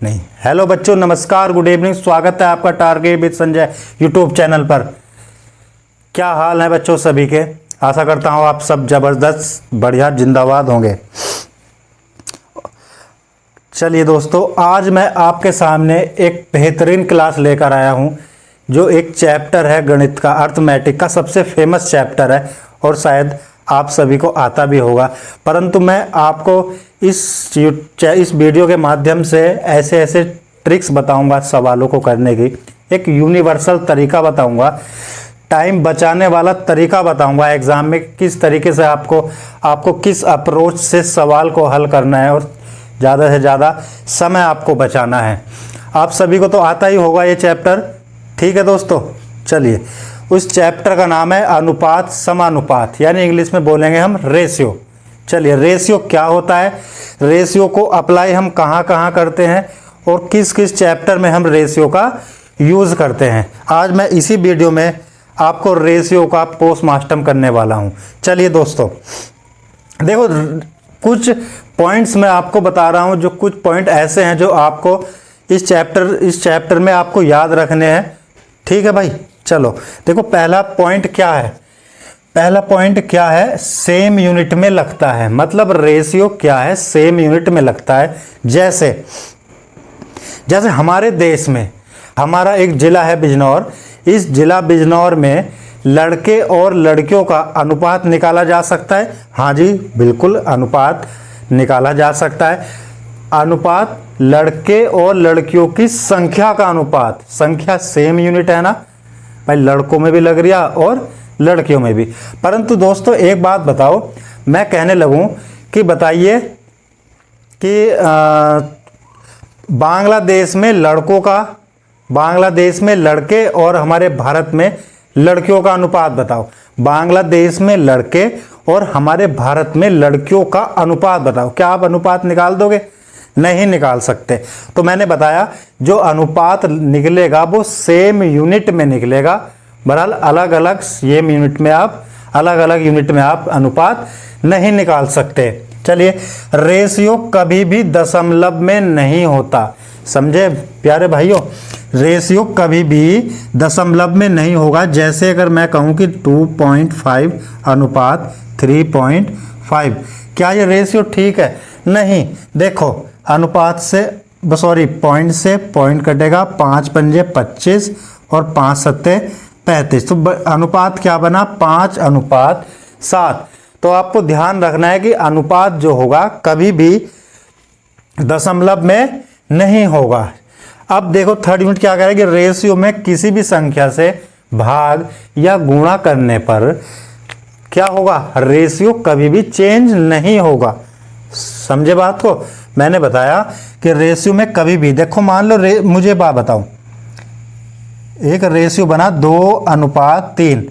नहीं। हेलो बच्चों, नमस्कार, गुड इवनिंग। स्वागत है आपका target with Sanjay YouTube channel पर। क्या हाल है बच्चों सभी के? आशा करता हूँ आप सब ज़बरदस्त बढ़िया जिंदाबाद होंगे। चलिए दोस्तों, आज मैं आपके सामने एक बेहतरीन क्लास लेकर आया हूँ जो एक चैप्टर है गणित का, अर्थमेटिक का सबसे फेमस चैप्टर है और शायद आप सभी को आता भी होगा। परंतु मैं आपको इस वीडियो के माध्यम से ऐसे ऐसे ट्रिक्स बताऊंगा सवालों को करने की, एक यूनिवर्सल तरीका बताऊंगा, टाइम बचाने वाला तरीका बताऊंगा एग्ज़ाम में किस तरीके से आपको किस अप्रोच से सवाल को हल करना है और ज़्यादा से ज़्यादा समय आपको बचाना है। आप सभी को तो आता ही होगा ये चैप्टर, ठीक है दोस्तों। चलिए, उस चैप्टर का नाम है अनुपात समानुपात, यानी इंग्लिश में बोलेंगे हम रेशियो। चलिए, रेशियो क्या होता है, रेशियो को अप्लाई हम कहाँ कहाँ करते हैं और किस किस चैप्टर में हम रेशियो का यूज़ करते हैं, आज मैं इसी वीडियो में आपको रेशियो का पोस्टमार्टम करने वाला हूँ। चलिए दोस्तों, देखो कुछ पॉइंट्स मैं आपको बता रहा हूँ, जो कुछ पॉइंट ऐसे हैं जो आपको इस चैप्टर में आपको याद रखने हैं, ठीक है भाई। चलो देखो, पहला पॉइंट क्या है, पहला पॉइंट क्या है, सेम यूनिट में लगता है। मतलब रेशियो क्या है, सेम यूनिट में लगता है। जैसे हमारे देश में हमारा एक जिला है बिजनौर, इस जिला बिजनौर में लड़के और लड़कियों का अनुपात निकाला जा सकता है। हाँ जी, बिल्कुल अनुपात निकाला जा सकता है। अनुपात लड़के और लड़कियों की संख्या का अनुपात, संख्या सेम यूनिट है ना भाई, लड़कों में भी लग रहा और लड़कियों में भी। परंतु दोस्तों एक बात बताओ, मैं कहने लगूं कि बताइए कि बांग्लादेश में लड़के और हमारे भारत में लड़कियों का अनुपात बताओ। बांग्लादेश में लड़के और हमारे भारत में लड़कियों का अनुपात बताओ। क्या आप अनुपात निकाल दोगे? नहीं निकाल सकते। तो मैंने बताया जो अनुपात निकलेगा वो सेम यूनिट में निकलेगा। बहरहाल अलग अलग यूनिट में आप अनुपात नहीं निकाल सकते। चलिए, रेशियो कभी भी दशमलव में नहीं होता, समझे प्यारे भाइयों। रेशियो कभी भी दशमलव में नहीं होगा। जैसे अगर मैं कहूँ कि 2.5 अनुपात 3.5, क्या ये रेशियो ठीक है? नहीं। देखो, अनुपात से पॉइंट से पॉइंट कटेगा, 5 पंजे 25 और 5 सत्ते 35, तो अनुपात क्या बना, 5:7। तो आपको ध्यान रखना है कि अनुपात जो होगा कभी भी दशमलव में नहीं होगा। अब देखो थर्ड यूनिट क्या करेगी, रेशियो में किसी भी संख्या से भाग या गुणा करने पर क्या होगा, रेशियो कभी भी चेंज नहीं होगा। समझे बात को? मैंने बताया कि रेशियो में कभी भी, देखो मान लो मुझे बात बताओ, एक रेशियो बना 2:3,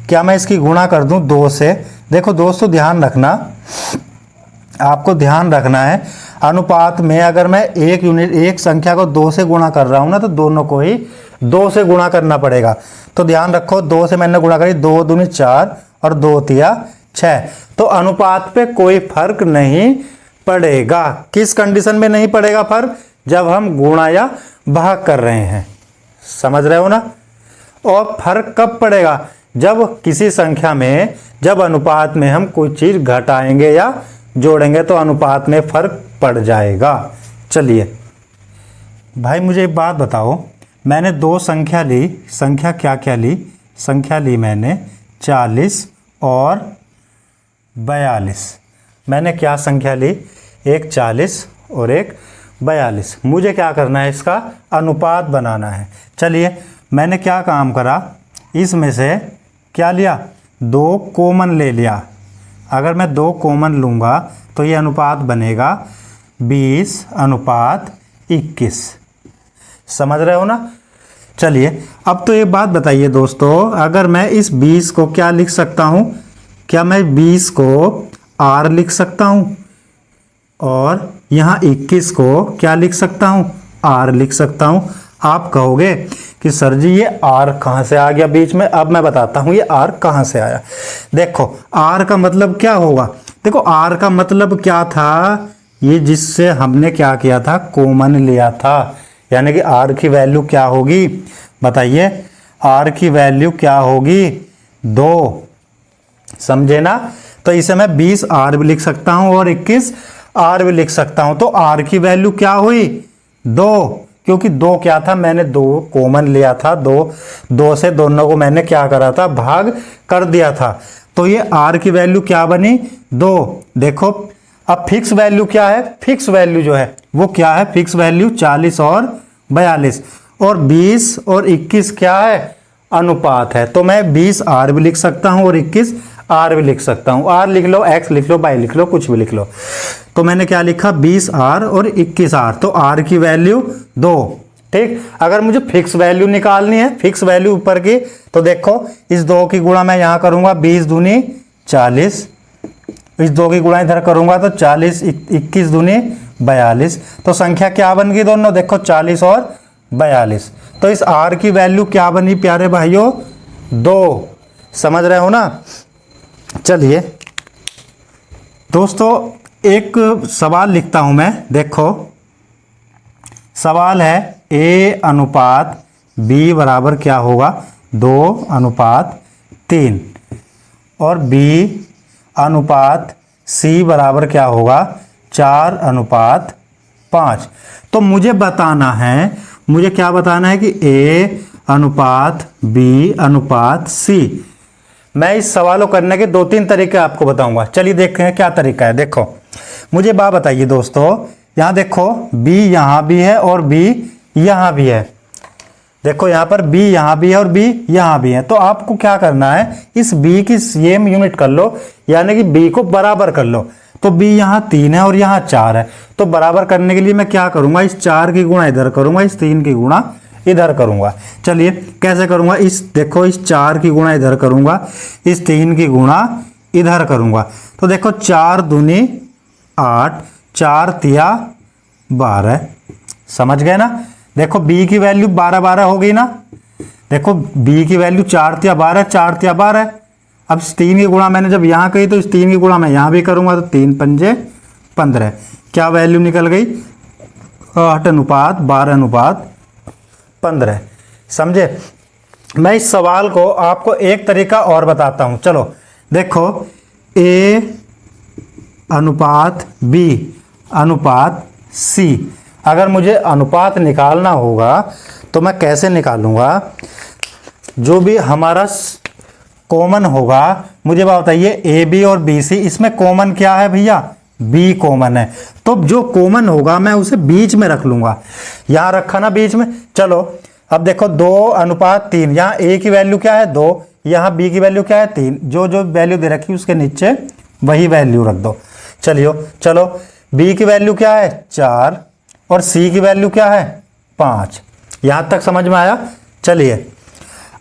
क्या मैं इसकी गुणा कर दूं 2 से? देखो दोस्तों ध्यान रखना, आपको ध्यान रखना है, अनुपात में अगर मैं एक संख्या को 2 से गुणा कर रहा हूं ना, तो दोनों को ही 2 से गुणा करना पड़ेगा। तो ध्यान रखो, 2 से मैंने गुणा करी, 2 दूनी 4 और 2 तिया 6। तो अनुपात पे कोई फर्क नहीं पड़ेगा। किस कंडीशन में नहीं पड़ेगा फर्क? जब हम गुणा या भाग कर रहे हैं, समझ रहे हो ना। और फर्क कब पड़ेगा? जब किसी संख्या में, जब अनुपात में हम कोई चीज घटाएंगे या जोड़ेंगे तो अनुपात में फर्क पड़ जाएगा। चलिए भाई, मुझे एक बात बताओ, मैंने 2 संख्या ली, संख्या क्या क्या ली? संख्या ली मैंने 40 और 42। मैंने क्या संख्या ली? एक 40 और एक 42। मुझे क्या करना है, इसका अनुपात बनाना है। चलिए, मैंने क्या काम करा, इसमें से क्या लिया, 2 कॉमन ले लिया। अगर मैं 2 कॉमन लूँगा तो ये अनुपात बनेगा 20:21। समझ रहे हो ना। चलिए, अब तो एक बात बताइए दोस्तों, अगर मैं इस 20 को क्या लिख सकता हूँ, क्या मैं 20 को R लिख सकता हूँ और यहाँ 21 को क्या लिख सकता हूँ, R लिख सकता हूँ। आप कहोगे कि सर जी ये R कहाँ से आ गया बीच में? अब मैं बताता हूँ ये R कहाँ से आया। देखो, R का मतलब क्या होगा, देखो R का मतलब क्या था, ये जिससे हमने क्या किया था, कॉमन लिया था, यानी कि आर की वैल्यू क्या होगी बताइए, आर की वैल्यू क्या होगी 2, समझे ना। तो इसे मैं 20 आर भी लिख सकता हूं और 21 आर भी लिख सकता हूं। तो आर की वैल्यू क्या हुई 2, क्योंकि 2 क्या था, मैंने 2 कॉमन लिया था, 2 से दोनों को मैंने क्या करा था, भाग कर दिया था। तो ये आर की वैल्यू क्या बनी 2। देखो अब फिक्स वैल्यू क्या है, फिक्स वैल्यू जो है वो क्या है, फिक्स वैल्यू 40 और 42, और 20 और 21 क्या है, अनुपात है। तो मैं 20 आर भी लिख सकता हूं और 21 आर भी लिख सकता हूं। आर लिख लो, एक्स लिख लो, वाई लिख लो, कुछ भी लिख लो। तो मैंने क्या लिखा, 20 आर और 21 आर। तो आर की वैल्यू 2, ठीक। अगर मुझे फिक्स वैल्यू निकालनी है, फिक्स वैल्यू ऊपर की, तो देखो इस 2 की गुणा मैं यहां करूंगा, 20 दूनी 40, इस 2 की गुणा इधर करूंगा तो 40, 21 दूनी 42। तो संख्या क्या बन गई दोनों, देखो 40 और 42। तो इस आर की वैल्यू क्या बनी प्यारे भाइयों 2, समझ रहे हो ना। चलिए दोस्तों एक सवाल लिखता हूं मैं, देखो सवाल है ए अनुपात बी बराबर क्या होगा 2:3 और बी अनुपात सी बराबर क्या होगा 4:5। तो मुझे बताना है, मुझे क्या बताना है कि ए अनुपात बी अनुपात सी। मैं इस सवाल को करने के 2-3 तरीके आपको बताऊंगा। चलिए देखते हैं क्या तरीका है। देखो मुझे बात बताइए दोस्तों, यहां देखो b यहां भी है और b यहां भी है। देखो यहां पर b यहां भी है और b यहां भी है। तो आपको क्या करना है, इस b की सेम यूनिट कर लो, यानी कि b को बराबर कर लो। तो b यहां 3 है और यहां 4 है। तो बराबर करने के लिए मैं क्या करूंगा, इस 4 की गुणा इधर करूंगा, इस 3 की गुणा इधर करूंगा। चलिए कैसे करूंगा, इस देखो इस 4 की गुणा इधर करूंगा, इस 3 की गुणा इधर करूंगा। तो देखो 4 दूनी 8, 4 तिया 12, समझ गए ना। देखो b की वैल्यू 12 हो गई ना। देखो b की वैल्यू 4 तिया 12, 4 तिया 12। अब इस 3 की गुणा मैंने जब यहाँ कही तो इस 3 की गुणा मैं यहाँ भी करूंगा, तो 3 पंजे 15। क्या वैल्यू निकल गई, 8:12:15, समझे। मैं इस सवाल को आपको एक तरीका और बताता हूं। चलो देखो a अनुपात b अनुपात c, अगर मुझे अनुपात निकालना होगा तो मैं कैसे निकालूंगा, जो भी हमारा कॉमन होगा, मुझे बात बताइए ए बी और बी सी, इसमें कॉमन क्या है भैया, बी कॉमन है। तो जो कॉमन होगा मैं उसे बीच में रख लूंगा, यहां रखा ना बीच में। चलो अब देखो 2:3, यहाँ ए की वैल्यू क्या है 2, यहाँ बी की वैल्यू क्या है 3, जो जो वैल्यू दे रखी उसके नीचे वही वैल्यू रख दो। चलो बी की वैल्यू क्या है 4 और सी की वैल्यू क्या है 5। यहां तक समझ में आया। चलिए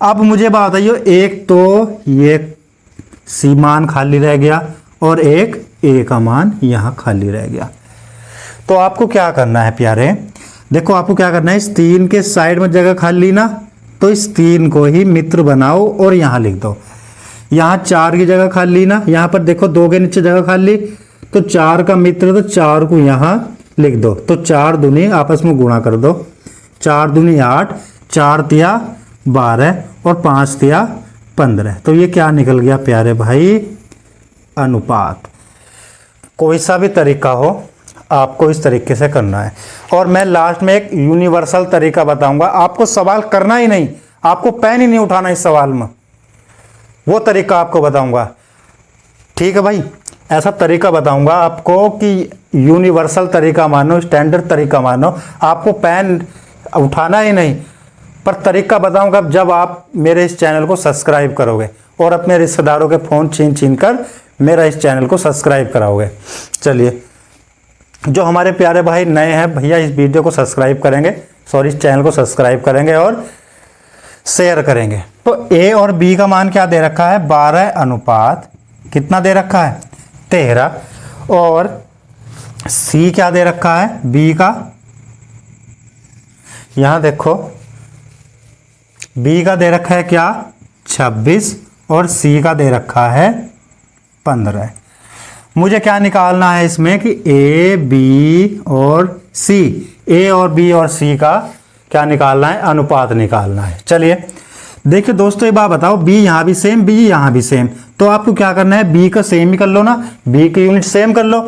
अब मुझे बात बताइए, एक तो ये सी मान खाली रह गया और एक ए का मान यहां खाली रह गया। तो आपको क्या करना है प्यारे, देखो आपको क्या करना है, इस 3 के साइड में जगह खाली ना, तो इस 3 को ही मित्र बनाओ और यहां लिख दो। यहां 4 की जगह खाली ना, यहां पर देखो 2 के नीचे जगह खाली, तो 4 का मित्र, तो 4 को यहां लिख दो। तो 4 दूनी आपस में गुणा कर दो, 4 दूनी 8, 4 तिया 12 और 5 तिया 15। तो ये क्या निकल गया प्यारे भाई, अनुपात। कोई सा भी तरीका हो आपको इस तरीके से करना है। और मैं लास्ट में एक यूनिवर्सल तरीका बताऊंगा, आपको सवाल करना ही नहीं, आपको पेन ही नहीं उठाना इस सवाल में, वो तरीका आपको बताऊंगा। ठीक है भाई, ऐसा तरीका बताऊंगा आपको कि यूनिवर्सल तरीका मानो, स्टैंडर्ड तरीका मानो, आपको पेन उठाना ही नहीं, पर तरीका बताऊंगा जब आप मेरे इस चैनल को सब्सक्राइब करोगे और अपने रिश्तेदारों के फ़ोन छीन कर मेरा इस चैनल को सब्सक्राइब कराओगे। चलिए जो हमारे प्यारे भाई नए हैं भैया, इस वीडियो को सब्सक्राइब करेंगे, सॉरी इस चैनल को सब्सक्राइब करेंगे और शेयर करेंगे। तो ए और बी का मान क्या दे रखा है 12 अनुपात कितना दे रखा है 13, और सी क्या दे रखा है बी का, यहां देखो बी का दे रखा है क्या 26 और सी का दे रखा है 15। मुझे क्या निकालना है इसमें कि ए बी और सी, ए और बी और सी का क्या निकालना है, अनुपात निकालना है। चलिए देखिए दोस्तों, एक बात बताओ, बी यहाँ भी सेम, बी यहाँ भी सेम, तो आपको क्या करना है, बी का सेम ही कर लो ना, बी की यूनिट सेम कर लो।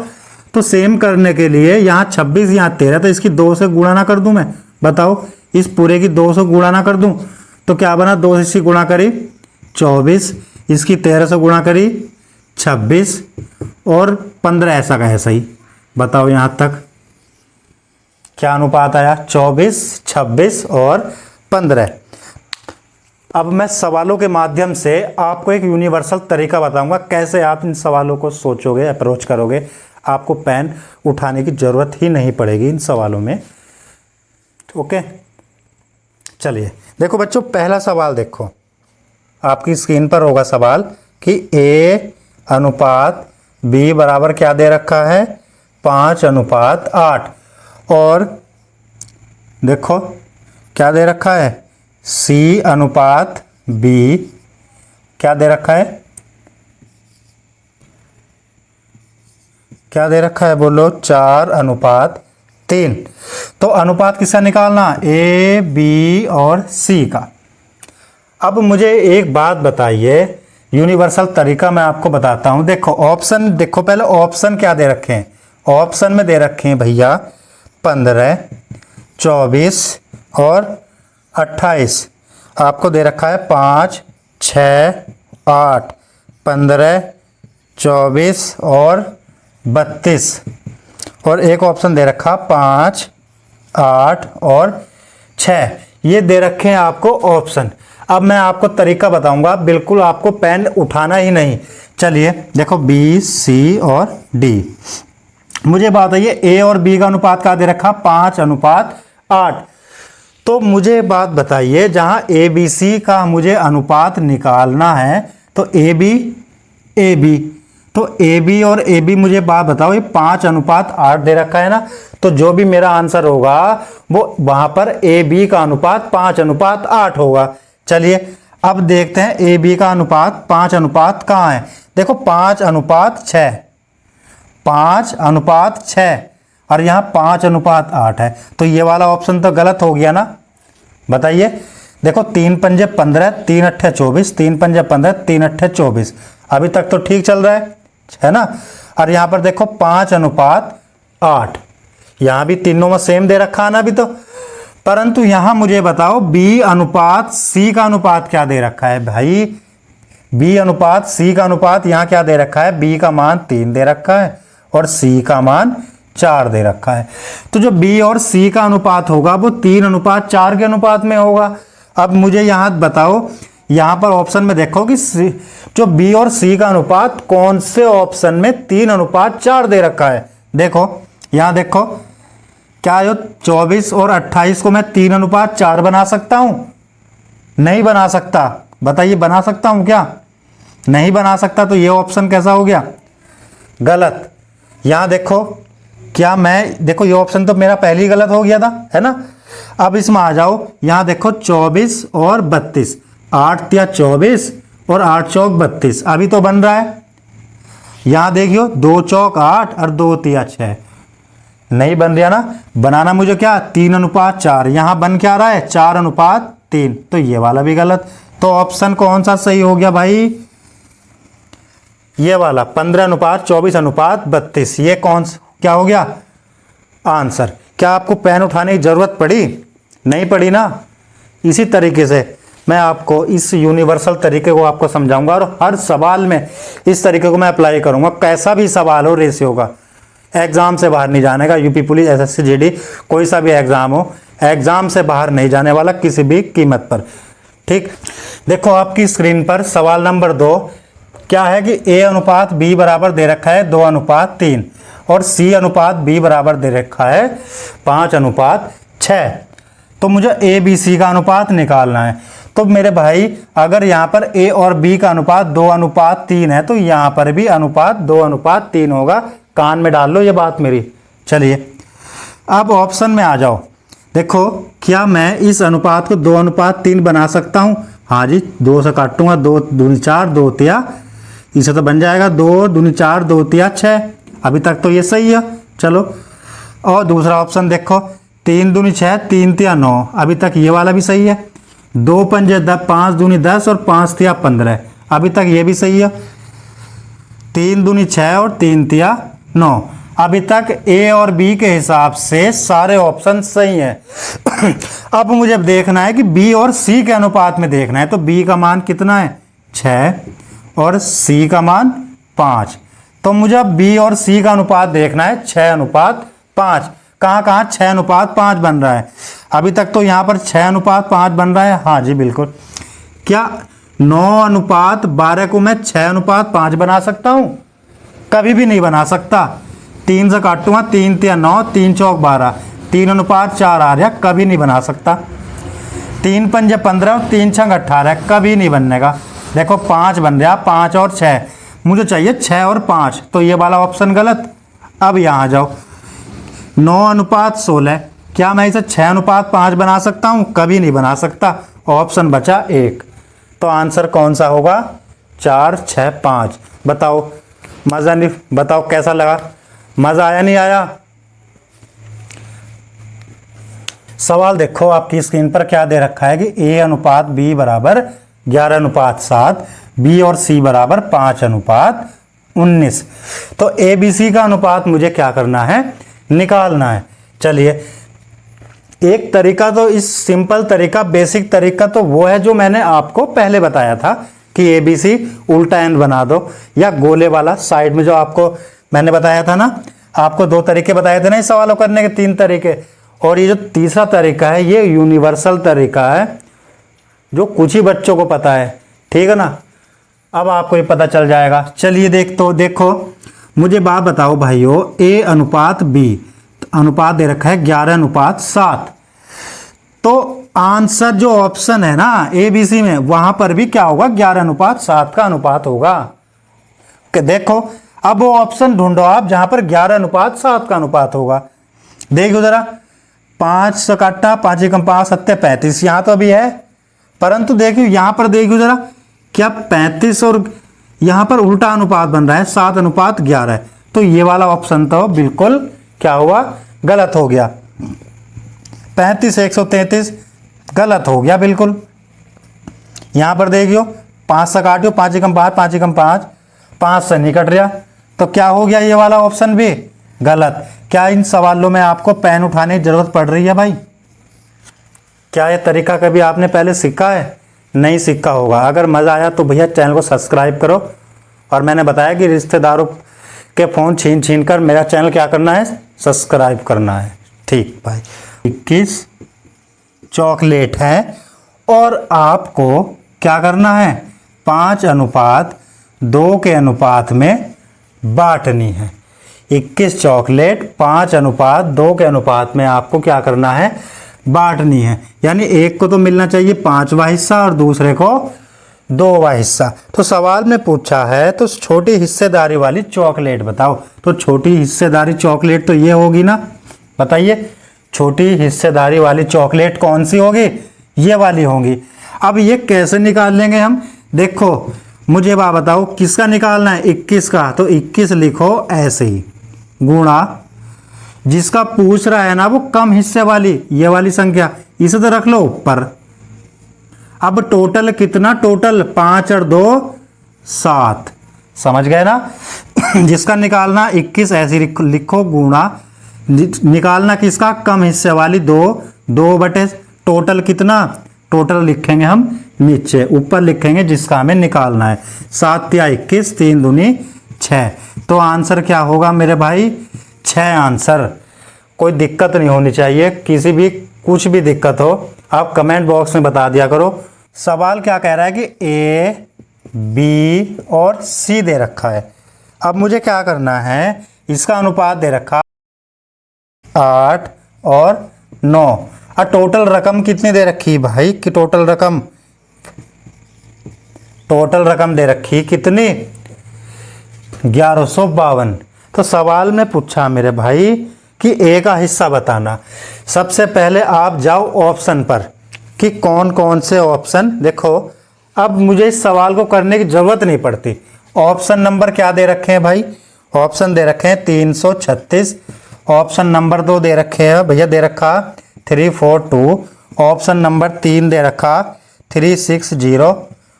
तो सेम करने के लिए यहाँ 26 यहाँ 13, तो इसकी 2 से गुणा ना कर दूं मैं, बताओ इस पूरे की 2 से गुणा ना कर दूं, तो क्या बना, 2 से इसकी गुणा करी 24, इसकी 13 से गुणा करी 26 और 15 ऐसा का ऐसा ही। बताओ यहाँ तक क्या अनुपात आया, 24, 26 और 15। अब मैं सवालों के माध्यम से आपको एक यूनिवर्सल तरीका बताऊंगा कैसे आप इन सवालों को सोचोगे, अप्रोच करोगे। आपको पेन उठाने की ज़रूरत ही नहीं पड़ेगी इन सवालों में। ओके, चलिए देखो बच्चों, पहला सवाल देखो, आपकी स्क्रीन पर होगा सवाल कि ए अनुपात बी बराबर क्या दे रखा है, 5:8, और देखो क्या दे रखा है, सी अनुपात बी क्या दे रखा है, क्या दे रखा है, बोलो 4:3। तो अनुपात किसका निकालना, ए बी और सी का। अब मुझे एक बात बताइए, यूनिवर्सल तरीका मैं आपको बताता हूं। देखो ऑप्शन, देखो पहले ऑप्शन क्या दे रखे हैं, ऑप्शन में दे रखे हैं भैया 15, 24 और 28। आपको दे रखा है 5, 6, 8, 15, 24 और 32, और एक ऑप्शन दे रखा 5, 8 और 6। ये दे रखे हैं आपको ऑप्शन। अब मैं आपको तरीका बताऊंगा, बिल्कुल आपको पेन उठाना ही नहीं। चलिए देखो बी, सी और डी। मुझे बात है, ये ए और बी का अनुपात क्या दे रखा, 5:8। तो मुझे बात बताइए, जहां ए बी सी का मुझे अनुपात निकालना है, तो ए बी, तो ए बी और ए बी, मुझे बात बताओ, ये 5:8 दे रखा है ना, तो जो भी मेरा आंसर होगा वो वहां पर ए बी का अनुपात 5:8 होगा। चलिए अब देखते हैं ए बी का अनुपात 5:8 कहाँ है। देखो 5:6, 5:6 और यहाँ 5:8 है, तो ये वाला ऑप्शन तो गलत हो गया ना, बताइए। देखो 3 पंजे 15, 3 अट्ठे 24, 3 पंजे 15, 3 अट्ठे 24, अभी तक तो ठीक चल रहा है ना। और यहाँ पर देखो 5:8, यहाँ भी तीनों में सेम दे रखा है ना अभी तो। परंतु यहाँ मुझे बताओ बी अनुपात सी का अनुपात क्या दे रखा है भाई, बी अनुपात सी का अनुपात यहाँ क्या दे रखा है, बी का मान 3 दे रखा है और सी का मान 4 दे रखा है। तो जो बी और सी का अनुपात होगा वो 3:4 के अनुपात में होगा। अब मुझे यहाँ बताओ, यहाँ पर ऑप्शन में देखो कि जो बी और सी का अनुपात कौन से ऑप्शन में 3:4 दे रखा है। देखो यहाँ देखो, क्या जो 24 और 28 को मैं 3:4 बना सकता हूं, नहीं बना सकता। बताइए बना सकता हूं क्या, नहीं बना सकता। तो ये ऑप्शन कैसा हो गया, गलत। यहां देखो, क्या मैं, देखो ये ऑप्शन तो मेरा पहले ही गलत हो गया था, है ना। अब इसमें आ जाओ, यहां देखो 24 और 32, 8 तिया 24 और 8 चौक 32, अभी तो बन रहा है। यहां देखियो 2 चौक 8 और 2 तिया 6, नहीं बन रहा ना। बनाना मुझे क्या, 3:4, यहां बन क्या रहा है 4:3, तो ये वाला भी गलत। तो ऑप्शन कौन सा सही हो गया भाई, ये वाला 15:24:32, ये कौन सा क्या हो गया आंसर। क्या आपको पेन उठाने की जरूरत पड़ी, नहीं पड़ी ना। इसी तरीके से मैं आपको इस यूनिवर्सल तरीके को आपको समझाऊंगा और हर सवाल में इस तरीके को मैं अप्लाई करूंगा। कैसा भी सवाल हो रेशियो का, एग्जाम से बाहर नहीं जाने का। यूपी पुलिस, एसएससी, जीडी, कोई सा भी एग्जाम हो, एग्जाम से बाहर नहीं जाने वाला किसी भी कीमत पर। ठीक, देखो आपकी स्क्रीन पर सवाल नंबर 2 क्या है कि ए अनुपात बी बराबर दे रखा है 2:3 और सी अनुपात बी बराबर दे रखा है 5:6। तो मुझे ए बी सी का अनुपात निकालना है। तो मेरे भाई अगर यहाँ पर ए और बी का अनुपात 2:3 है, तो यहाँ पर भी अनुपात 2:3 होगा। कान में डाल लो ये बात मेरी। चलिए अब ऑप्शन में आ जाओ। देखो क्या मैं इस अनुपात को 2:3 बना सकता हूँ, हाँ जी, 2 से काटूंगा, 2 दूनी 4, 2 तिया, इसे तो बन जाएगा 2 दूनी 4 2 तिया 6। अभी तक तो ये सही है। चलो और दूसरा ऑप्शन देखो, 3 दूनी 6 3 तिया 9। अभी तक ये वाला भी सही है। 2 पंजे 10 5 दूनी 10 और 5 तिया 15। अभी तक ये भी सही है। 3 दूनी 6 और 3 तिया 9। अभी तक ए और बी के हिसाब से सारे ऑप्शन सही हैं। अब मुझे देखना है कि बी और सी के अनुपात में देखना है। तो बी का मान कितना है 6 और सी का मान 5। तो मुझे अब बी और सी का अनुपात देखना है 6:5। कहाँ कहाँ 6:5 बन रहा है। अभी तक तो यहाँ पर 6:5 बन रहा है। हाँ जी बिल्कुल। क्या 9:12 को मैं 6:5 बना सकता हूँ? कभी भी नहीं बना सकता। 3 से काटूंगा, 3 तिया 9 3 चौक 12, 3:4 आ रहा, कभी नहीं बना सकता। 3 पंजे 15 और 3 छंग 18, कभी नहीं बनने का। देखो 5 बन रहा, 5 और 6, मुझे चाहिए 6 और 5। तो ये वाला ऑप्शन गलत। अब यहाँ जाओ, 9:16, क्या मैं इसे 6:5 बना सकता हूँ? कभी नहीं बना सकता। ऑप्शन बचा 1। तो आंसर कौन सा होगा? 4 6 5। बताओ, मज़ा नहीं, बताओ कैसा लगा? मज़ा आया नहीं आया? सवाल देखो आपकी स्क्रीन पर क्या दे रखा है कि A/B बराबर 11:7, बी और सी बराबर 5:19। तो ABC का अनुपात मुझे क्या करना है? निकालना है। चलिए, एक तरीका तो इस सिंपल तरीका, बेसिक तरीका तो वो है जो मैंने आपको पहले बताया था कि ABC उल्टा एंड बना दो, या गोले वाला साइड में जो आपको मैंने बताया था ना। आपको 2 तरीके बताए थे ना इस सवालों करने के, 3 तरीके। और ये जो तीसरा तरीका है ये यूनिवर्सल तरीका है जो कुछ ही बच्चों को पता है, ठीक है ना। अब आपको ये पता चल जाएगा। चलिए देखो मुझे बात बताओ भाइयों, A/B अनुपात दे रखा है 11:7। तो आंसर जो ऑप्शन है ना ABC में, वहां पर भी क्या होगा? 11:7 का अनुपात होगा। देखो अब वो ऑप्शन ढूंढो आप जहां पर 11:7 का अनुपात होगा। देखो जरा, 5 से काटा, 5 एकम 5 7 35, यहां तो अभी है। परंतु देखियो यहां पर, देखियो जरा, क्या 35 और यहां पर उल्टा अनुपात बन रहा है 7:11। तो ये वाला ऑप्शन तो बिल्कुल क्या हुआ? गलत हो गया। 35 133 गलत हो गया बिल्कुल। यहां पर देखियो 5 से काटियो, 5 एकम 5 5 एकम 5, 5 से नहीं कट रहा। तो क्या हो गया? ये वाला ऑप्शन भी गलत। क्या इन सवालों में आपको पेन उठाने की जरूरत पड़ रही है भाई? क्या ये तरीका कभी आपने पहले सीखा है? नहीं सीखा होगा। अगर मज़ा आया तो भैया चैनल को सब्सक्राइब करो। और मैंने बताया कि रिश्तेदारों के फ़ोन छीन कर मेरा चैनल क्या करना है? सब्सक्राइब करना है। ठीक भाई। 21 चॉकलेट है और आपको क्या करना है? 5:2 के अनुपात में बांटनी है। 21 चॉकलेट 5:2 के अनुपात में आपको क्या करना है? बांटनी है। यानी एक को तो मिलना चाहिए 5वां हिस्सा और दूसरे को 2वां हिस्सा। तो सवाल में पूछा है तो छोटी हिस्सेदारी वाली चॉकलेट बताओ। तो छोटी हिस्सेदारी चॉकलेट तो ये होगी ना, बताइए। छोटी हिस्सेदारी वाली चॉकलेट कौन सी होगी? ये वाली होगी। अब ये कैसे निकाल लेंगे हम? देखो मुझे बात बताओ, किसका निकालना है? 21 का। तो 21 लिखो ऐसे ही, गुणा जिसका पूछ रहा है ना वो कम हिस्से वाली ये वाली संख्या, इसे तो रख लो ऊपर। अब टोटल कितना? टोटल 5 और 2 7। समझ गए ना? जिसका निकालना 21 ऐसे लिखो, गुणा निकालना किसका? कम हिस्से वाली 2 बटे टोटल कितना? टोटल लिखेंगे हम नीचे, ऊपर लिखेंगे जिसका हमें निकालना है। 7 या 21, 3 दूनी 6। तो आंसर क्या होगा मेरे भाई? 6 आंसर। कोई दिक्कत नहीं होनी चाहिए, किसी भी कुछ भी दिक्कत हो आप कमेंट बॉक्स में बता दिया करो। सवाल क्या कह रहा है कि A, B और C दे रखा है। अब मुझे क्या करना है? इसका अनुपात दे रखा 8 और 9। और टोटल रकम कितनी दे रखी है भाई? कि टोटल रकम दे रखी कितनी? 1152। तो सवाल में पूछा मेरे भाई कि ए का हिस्सा बताना। सबसे पहले आप जाओ ऑप्शन पर कि कौन कौन से ऑप्शन। देखो अब मुझे इस सवाल को करने की ज़रूरत नहीं पड़ती, ऑप्शन नंबर क्या दे रखे हैं भाई, ऑप्शन दे रखे हैं 336, ऑप्शन नंबर 2 दे रखे हैं भैया, दे रखा 342, ऑप्शन नंबर 3 दे रखा 360,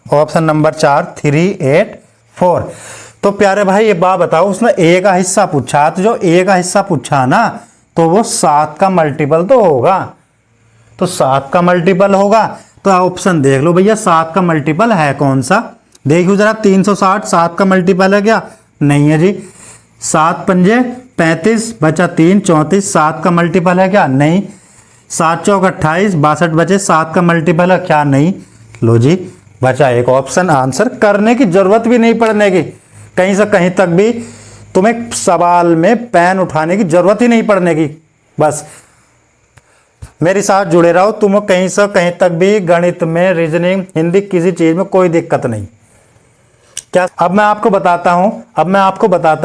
ऑप्शन नंबर 4 384। तो प्यारे भाई ये बात बताओ, उसने ए का हिस्सा पूछा, तो जो ए का हिस्सा पूछा ना तो वो 7 का मल्टीपल तो होगा, तो 7 का मल्टीपल होगा। तो ऑप्शन देख लो भैया 7 का मल्टीपल है कौन सा, देखियो जरा 360 7 का मल्टीपल है क्या, नहीं है जी। 7 पंजे 35 बचा 3 34, 7 का मल्टीपल है क्या, नहीं। 7 चौक 28 62 बचे, 7 का मल्टीपल है क्या, नहीं। लो जी बचा एक ऑप्शन, आंसर करने की जरूरत भी नहीं पड़ने की, कहीं से कहीं तक भी तुम्हें सवाल में पेन उठाने की जरूरत ही नहीं पड़ने की, बस मेरे साथ जुड़े रहो, तुम कहीं से कहीं तक भी गणित में, रीजनिंग, हिंदी, किसी चीज में कोई दिक्कत नहीं। क्या अब मैं आपको बताता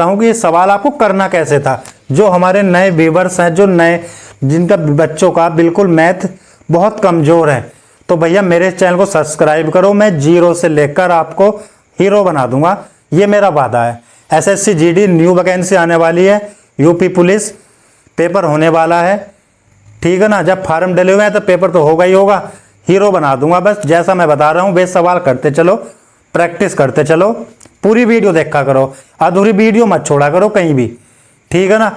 हूं कि ये सवाल आपको करना कैसे था। जो हमारे नए व्यूअर्स हैं, जो नए जिनका बच्चों का बिल्कुल मैथ बहुत कमजोर है, तो भैया मेरे चैनल को सब्सक्राइब करो, मैं 0 से लेकर आपको हीरो बना दूंगा, ये मेरा वादा है। एसएससी जीडी न्यू वैकेंसी आने वाली है, यूपी पुलिस पेपर होने वाला है, ठीक है ना। जब फार्म डले हुए हैं तो पेपर तो होगा ही होगा, हीरो बना दूंगा। बस जैसा मैं बता रहा हूं वे सवाल करते चलो, प्रैक्टिस करते चलो, पूरी वीडियो देखा करो, अधूरी वीडियो मत छोड़ा करो कहीं भी, ठीक है ना।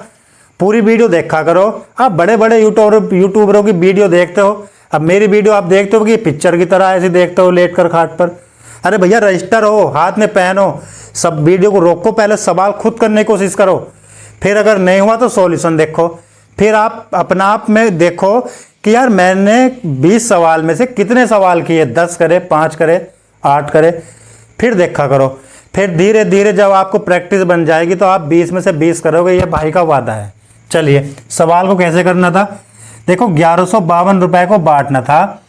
पूरी वीडियो देखा करो। आप बड़े बड़े यूट्यूबरों की वीडियो देखते हो, अब मेरी वीडियो आप देखते हो कि पिक्चर की तरह ऐसे देखते हो लेट कर खाट पर। अरे भैया रजिस्टर हो, हाथ में पेन हो, सब वीडियो को रोको, पहले सवाल खुद करने की कोशिश करो, फिर अगर नहीं हुआ तो सॉल्यूशन देखो, फिर आप अपना आप में देखो कि यार मैंने 20 सवाल में से कितने सवाल किए, 10 करे, 5 करे, 8 करे, फिर देखा करो। फिर धीरे धीरे जब आपको प्रैक्टिस बन जाएगी तो आप 20 में से 20 करोगे, ये भाई का वादा है। चलिए सवाल को कैसे करना था, देखो 1152 रुपए को बांटना था,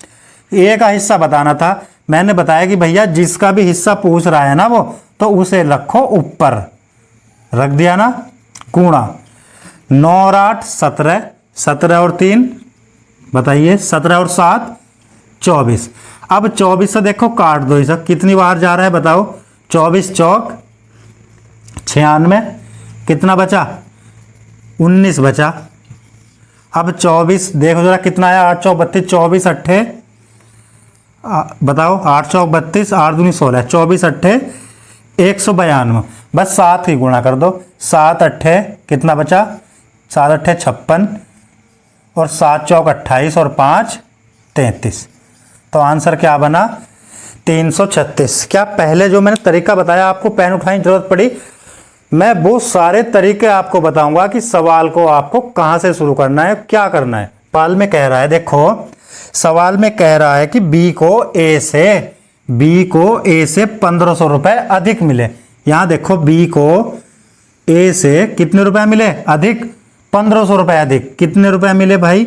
ए का हिस्सा बताना था। मैंने बताया कि भैया जिसका भी हिस्सा पूछ रहा है ना वो, तो उसे रखो ऊपर, रख दिया ना, गुणा 9 और 8 17, 17 और 3 बताइए, 17 और 7 24। अब 24 से देखो काट दो, इसे कितनी बार जा रहा है बताओ, 24 चौक 96, कितना बचा 19 बचा। अब 24 देखो जरा कितना आया, 8 चौक 32, 24 अट्ठे बताओ, 8 चौक 32, 8 दूनी 16, 24 अट्ठे 192, बस 7 ही गुणा कर दो, 7 अट्ठे कितना बचा, 7 अट्ठे 56 और 7 चौक 28 और 5 33। तो आंसर क्या बना 336। क्या पहले जो मैंने तरीका बताया आपको पेन उठाने की जरूरत पड़ी, मैं वो सारे तरीके आपको बताऊंगा कि सवाल को आपको कहां से शुरू करना है, क्या करना है। सवाल में कह रहा है, देखो सवाल में कह रहा है कि बी को ए से 1500 रुपए अधिक मिले। यहां देखो बी को ए से कितने रुपए मिले अधिक, 1500 रुपए अधिक। कितने रुपए मिले भाई,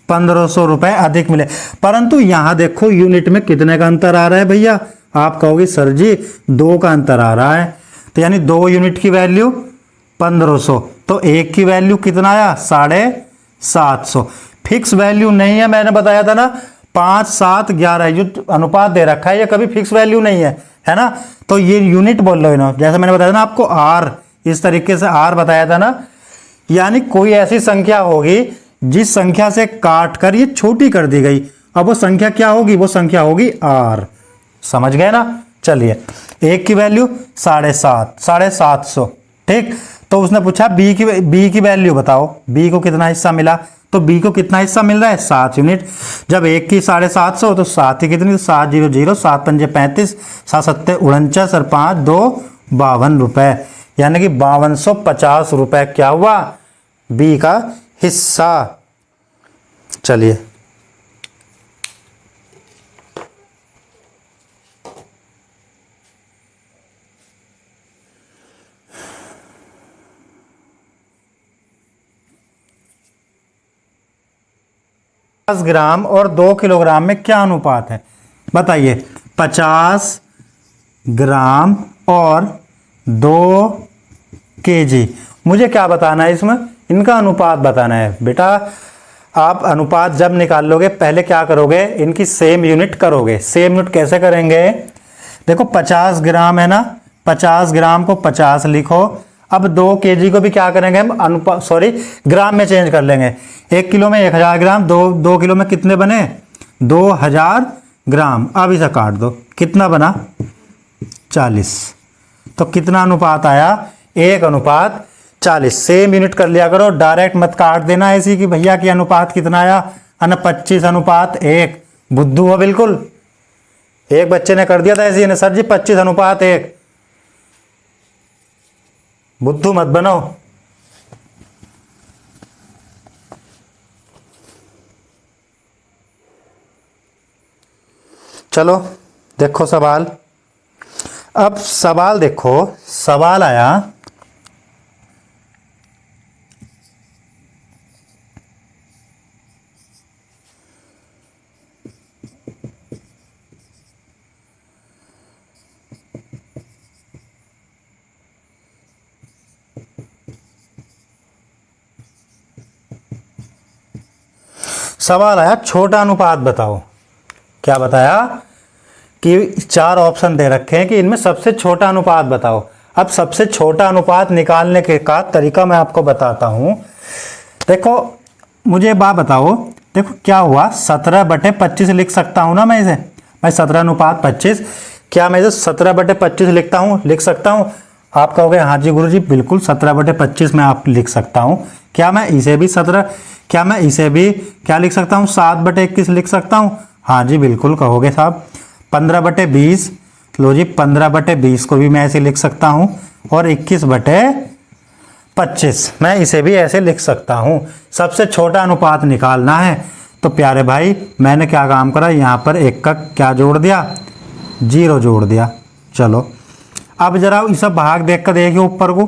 1500 रुपए अधिक मिले। परंतु यहां देखो यूनिट में कितने का अंतर आ रहा है भैया, आप कहोगे सर जी 2 का अंतर आ रहा है, तो यानी 2 यूनिट की वैल्यू 1500, तो एक की वैल्यू कितना आया 750। फिक्स वैल्यू नहीं है, मैंने बताया था ना 5 7 11 जो अनुपात दे रखा है ये कभी फिक्स वैल्यू नहीं है ना। तो ये यूनिट बोल लो ना, जैसे मैंने बताया था ना आपको आर, इस तरीके से आर बताया था ना, यानी कोई ऐसी संख्या होगी जिस संख्या से काट कर ये छोटी कर दी गई, अब वो संख्या क्या होगी, वो संख्या होगी आर। समझ गए ना। चलिए एक की वैल्यू 750, ठीक। तो उसने पूछा बी की वैल्यू बताओ, बी को कितना हिस्सा मिला, तो बी को कितना हिस्सा मिल रहा है 7 यूनिट। जब एक की 750 तो 7 ही कितनी, 7 0 0, 7 पंजे 35, 7 7 49 और 5 2 52 रुपए, यानी कि 5250 रुपए क्या हुआ बी का हिस्सा। चलिए ग्राम और 2 किलोग्राम में क्या अनुपात है बताइए। 50 ग्राम और 2 केजी, मुझे क्या बताना है इसमें, इनका अनुपात बताना है। बेटा आप अनुपात जब निकाल लोगे पहले क्या करोगे, इनकी सेम यूनिट करोगे। सेम यूनिट कैसे करेंगे, देखो 50 ग्राम है ना, 50 ग्राम को 50 लिखो। अब 2 केजी को भी क्या करेंगे हम, अनुपात सॉरी ग्राम में चेंज कर लेंगे। 1 किलो में 1000 ग्राम, 2 किलो में कितने बने 2000 ग्राम। अब इसे काट दो, कितना बना 40। तो कितना अनुपात आया 1:40। सेम यूनिट कर लिया करो, डायरेक्ट मत काट देना ऐसी कि भैया की अनुपात कितना आया 25:1। बुद्धू हो बिल्कुल। एक बच्चे ने कर दिया था ऐसे ही, सर जी 25:1। बुद्धू मत बनो। चलो देखो सवाल। अब सवाल देखो, सवाल आया छोटा अनुपात बताओ। क्या बताया कि 4 ऑप्शन दे रखे हैं कि इनमें सबसे छोटा अनुपात बताओ। अब सबसे छोटा अनुपात निकालने के का तरीका मैं आपको बताता हूं। देखो मुझे बात बताओ, देखो क्या हुआ 17/25 लिख सकता हूं ना मैं इसे, मैं 17:25। क्या मैं इसे 17/25 लिखता हूं, लिख सकता हूं? आप कहोगे हाँ जी गुरुजी बिल्कुल 17/25 में आप लिख सकता हूं। क्या मैं इसे भी क्या लिख सकता हूं 7/21 लिख सकता हूं? हाँ जी बिल्कुल कहोगे साहब। 15/20, लो जी 15/20 को भी मैं ऐसे लिख सकता हूं। और 21/25 मैं इसे भी ऐसे लिख सकता हूं। सबसे छोटा अनुपात निकालना है। तो प्यारे भाई मैंने क्या काम करा, यहाँ पर 1 का क्या जोड़ दिया 0 जोड़ दिया। चलो अब जरा इस भाग देख कर देखिए ऊपर को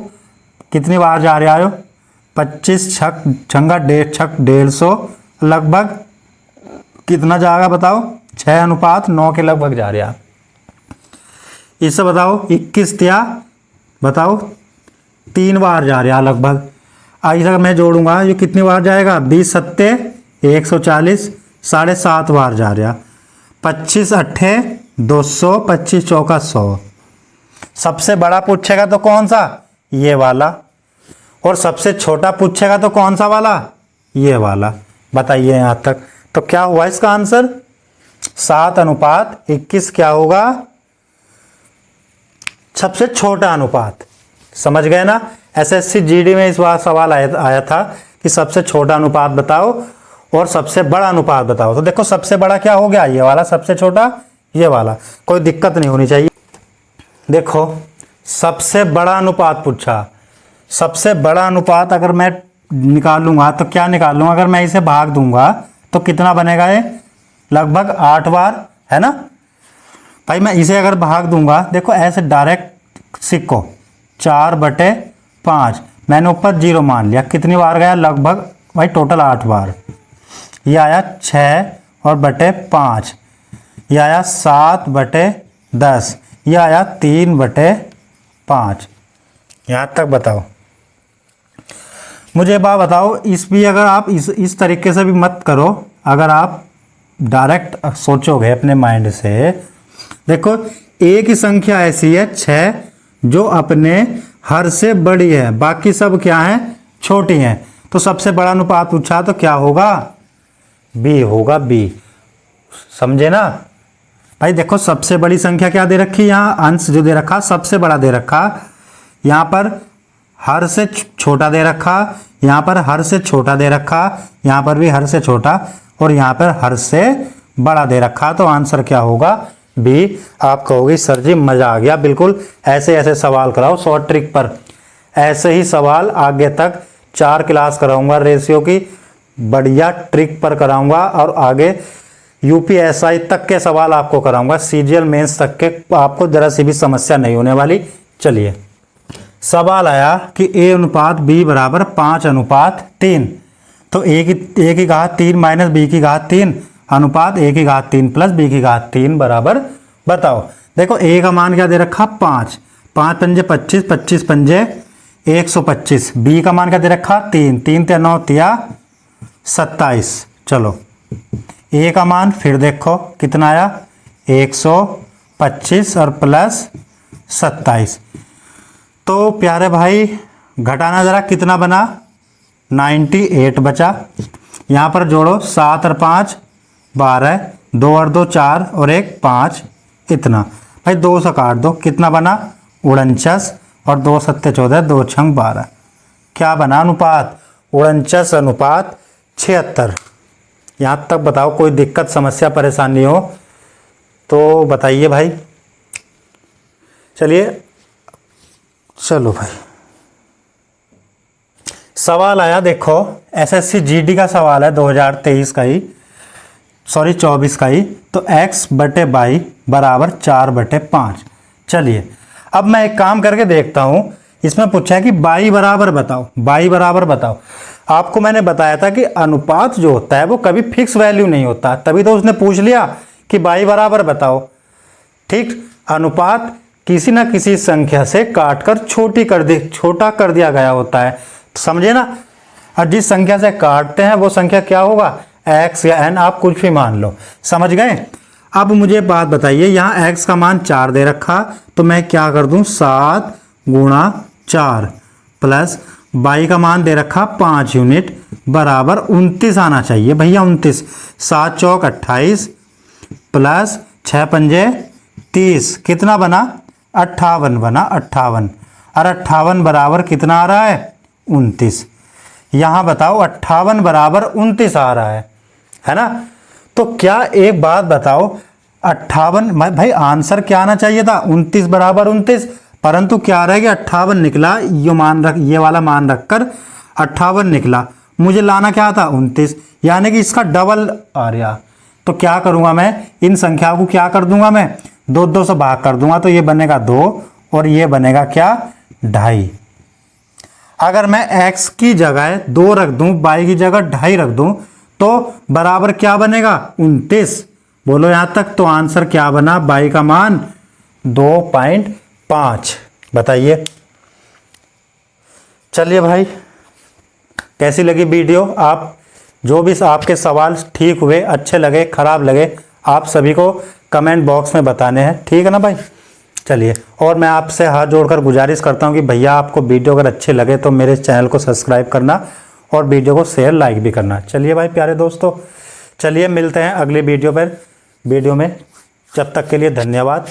कितनी बार जा रहे हो। 25 छक 150 लगभग कितना जाएगा बताओ 6:9 के लगभग जा रहा। इससे बताओ 21 त्या बताओ 3 बार जा रहा लगभग। ऐसा मैं जोड़ूंगा ये कितनी बार जाएगा 20 सत्ते 140 7.5 बार जा रहा। 25 अट्ठे 200 25 चौका 100। सबसे बड़ा पूछेगा तो कौन सा ये वाला, और सबसे छोटा पूछेगा तो कौन सा वाला ये वाला। बताइए यहां तक तो क्या हुआ इसका आंसर 7:21 क्या होगा सबसे छोटा अनुपात। समझ गए ना। एसएससी जीडी में इस बार सवाल आया था कि सबसे छोटा अनुपात बताओ और सबसे बड़ा अनुपात बताओ। तो देखो सबसे बड़ा क्या हो गया ये वाला, सबसे छोटा ये वाला, कोई दिक्कत नहीं होनी चाहिए। देखो सबसे बड़ा अनुपात पूछा। सबसे बड़ा अनुपात अगर मैं निकालूंगा तो क्या निकालूंगा, अगर मैं इसे भाग दूंगा तो कितना बनेगा ये लगभग 8 बार है ना भाई। मैं इसे अगर भाग दूंगा देखो ऐसे डायरेक्ट सिक्को 4/5 मैंने ऊपर 0 मान लिया, कितनी बार गया लगभग भाई टोटल 8 बार। ये आया 6/5, ये आया 7/10, ये आया 3/5। यहाँ तक बताओ। मुझे बात बताओ इस भी अगर आप इस तरीके से भी मत करो, अगर आप डायरेक्ट सोचोगे अपने माइंड से। देखो एक ही संख्या ऐसी है 6 जो अपने हर से बड़ी है, बाकी सब क्या है छोटी हैं। तो सबसे बड़ा अनुपात पूछा तो क्या होगा बी होगा, बी। समझे ना भाई। देखो सबसे बड़ी संख्या क्या दे रखी, यहाँ अंश जो दे रखा सबसे बड़ा दे रखा, यहाँ पर हर से छोटा दे रखा, यहाँ पर हर से छोटा दे रखा, यहाँ पर भी हर से छोटा, और यहाँ पर हर से बड़ा दे रखा। तो आंसर क्या होगा बी। आप कहोगे सर जी मजा आ गया, बिल्कुल ऐसे ऐसे सवाल कराओ शॉर्ट ट्रिक पर। ऐसे ही सवाल आगे तक 4 क्लास कराऊंगा रेशियो की, बढ़िया ट्रिक पर कराऊंगा, और आगे यूपीएसआई तक के सवाल आपको कराऊंगा, सीजीएल मेंस तक के आपको जरा सी भी समस्या नहीं होने वाली। चलिए सवाल आया कि A/B बराबर 5:3। तो A की घात 3 माइनस B की घात 3 अनुपात A की घात 3 प्लस B की घात 3 बराबर बताओ। देखो A का मान क्या दे रखा 5, 5 पंजे 25, 25 पंजे 125। B का मान क्या दे रखा 3, 3 ते 9 तिया 27। चलो A का मान फिर देखो कितना आया 125 और प्लस 27। तो प्यारे भाई घटाना ज़रा, कितना बना 98 बचा। यहाँ पर जोड़ो 7 और 5 12, 2 और 2 4 और 1 5, इतना भाई 2 से काट दो, कितना बना 49 और 2 7 14, 2 6 12। क्या बना अनुपात 49 अनुपात 76। यहाँ तक बताओ, कोई दिक्कत समस्या परेशानी हो तो बताइए भाई। चलो भाई, सवाल आया देखो, एसएससी जीडी का सवाल है 2023 का ही, सॉरी 24 का ही। तो x बटे बाई बराबर 4 बटे 5। चलिए अब मैं एक काम करके देखता हूं। इसमें पूछा है कि बाई बराबर बताओ, बाई बराबर बताओ। आपको मैंने बताया था कि अनुपात जो होता है वो कभी फिक्स वैल्यू नहीं होता, तभी तो उसने पूछ लिया कि बाई बराबर बताओ। ठीक, अनुपात किसी ना किसी संख्या से काटकर छोटा कर दिया गया होता है, समझे ना। और जिस संख्या से काटते हैं वो संख्या क्या होगा, x या n, आप कुछ भी मान लो, समझ गए। अब मुझे बात बताइए, यहाँ x का मान 4 दे रखा, तो मैं क्या कर दूं 7 गुणा 4 प्लस y का मान दे रखा 5 यूनिट बराबर 29 आना चाहिए भैया 29। 7 चौक 28 प्लस 6 पंजे 30, कितना बना 58 बना 58। और 58 बराबर कितना आ रहा है 29। यहाँ बताओ 58 बराबर 29 आ रहा है ना। तो क्या एक बात बताओ, 58 भाई आंसर क्या आना चाहिए था 29 बराबर 29, परंतु क्या रह गया 58 निकला। ये वाला मान रखकर 58 निकला, मुझे लाना क्या था 29, यानी कि इसका डबल आ रहा। तो क्या करूंगा मैं, इन संख्याओं को क्या कर दूंगा मैं 2 से भाग कर दूंगा, तो ये बनेगा 2 और ये बनेगा क्या 2.5। अगर मैं x की जगह 2 रख दूं, y की जगह 2.5 रख दूं, तो बराबर क्या बनेगा 29। बोलो यहां तक। तो आंसर क्या बना, y का मान 2.5। बताइए। चलिए भाई, कैसी लगी वीडियो। आप जो भी आपके सवाल ठीक हुए, अच्छे लगे, खराब लगे, आप सभी को कमेंट बॉक्स में बताने हैं, ठीक है ना भाई। चलिए, और मैं आपसे हाथ जोड़कर गुजारिश करता हूं कि भैया आपको वीडियो अगर अच्छे लगे तो मेरे चैनल को सब्सक्राइब करना और वीडियो को शेयर लाइक भी करना। चलिए भाई प्यारे दोस्तों, चलिए मिलते हैं अगली वीडियो में। जब तक के लिए धन्यवाद।